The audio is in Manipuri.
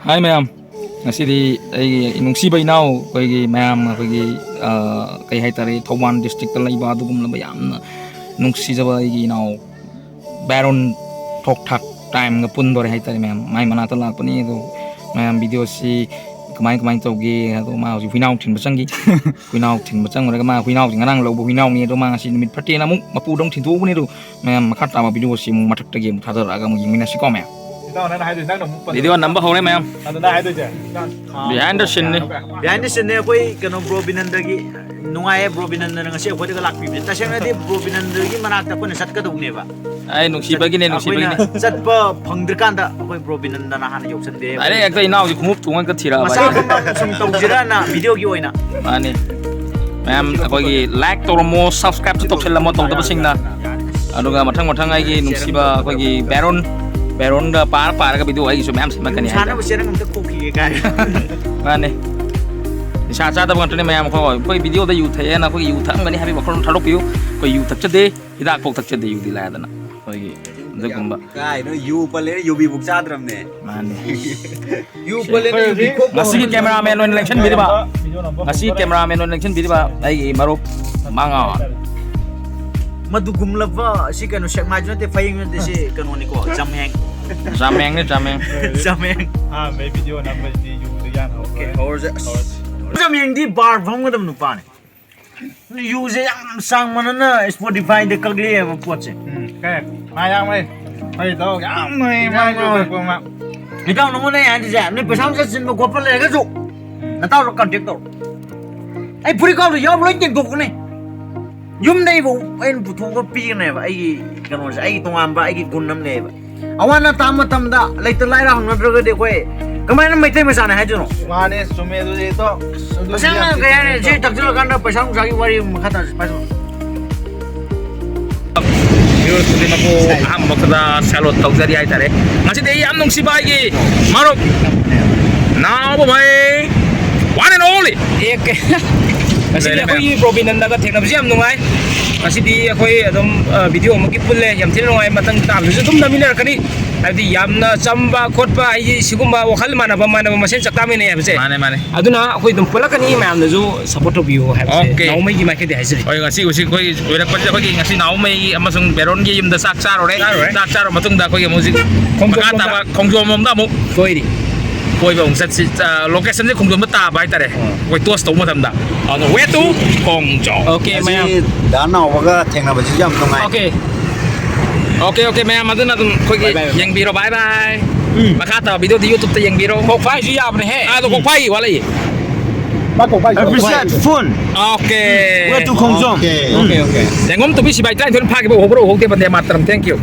Hi ma'am. Ngasi ay nungsiba inaw koy ma'am koy kay haytare Thawban district ta laiba dugum la bayam nungsijaba ay inaw Baron Thok Thak time nga pundore haytare ma'am mai manata lakpani do ma'am video si kamai tawgi do ma hu finaw thin basangi finaw thin basang ra ma finaw ngarang lo finaw ni do ma ngasi numit phate na mu mapu dong thin thu ni do ma'am makhat ta video si mu mathak ta ge mu thadar aga mu yingmina si ko ma'am video number hore ma'am behind the scene behind the scene koi kano bro binanda gi nungai bro binanda ngasi ko de lak pi ta sengna di bro binanda gi manak ta ko sat ka dug ne ba ai nungsi bagi ne sat pa phangdir kan da koi bro binanda na han yok san de are ekta inaw ji khumup thungan ka thira ba masa ka sum tong jira na video gi oina mani ma'am akoi gi like to mo subscribe to channel mo tong da singna aduga mathang ai gi nungsi ba akoi gi Baron da par ka video ai so ma'am sama kani sana ba sera ngam ta ko ki ga mani sa cha da bang tane ma'am ko koi video da you thai na ko you thang ngani habi bakon thalok piu ko you thak chade hidak pok thak chade you di la da na koi gi jagumba kai no you pale you bi buk chadram ne mani you pale you bi ko ngasi cameraman on election bi ba ngasi cameraman on election bi ba ai marup manga madugum lava si kanu shek ma jone te faying ne si kanu ni ko jamheng jameng jamheng हाँ मैं वीडियो नंबर दी यू तो यार okay or jamheng di bar phang ngadam nu pa ne use yam sang manana Spotify de kagli ba pot se cái mai yang mai mai đâu yang mai mai đâu mà ni tao no ne yan ja ni pesam sa sin ko pa le ga ju na tao contact to ai puri ko yo lo tin ko ne yum nei bu en pu thu ko pi ne ba ai kanu sa ai tongam ba ai gunnam ne ba awana tam tam da laita lai ra hang na de ko kamai na mai tai ma sa na ha ju no माने सुमे तो ये तो pasang na kaya ne je tak jilo kan na pasang sa ki wari makata paso Yo sudah aku am makada salot tau jadi ay tare masih deh am nung si bagi marok now boy one and only ek masih deh aku ini probinanda ka tekna bisi am nung ay masih deh aku adom video makit pulle yam tin nung ay matang tam lusu tum na minar kani Adi yamna chamba khotpa ai sigumba wakhal mana masen chakta me ne habse mane aduna khoi dum pula kani ma'am na jo support to view habse naumai gi mai ke de haisri oi ngasi usi khoi oirak pa khoi ngasi naumai amasung beron gi yum da sak charo re sak charo matung da khoi music maka ta ba khongjom mom da mu khoi ri khoi ba ung sat location je khongjom ta ba tare khoi toast to matam da ano we to khongjom okay ma'am dana waga thengna ba ji jam ngai Okay ma'am aduna dum khoi yang biro bye bye makata video di YouTube ta yang biro kok phai ji yam ne he to kok phai wala yi appreciate phone okay where to kongjom okay yang ngom to bi si bai trai thon phagi bo hobro hokte bande matram thank you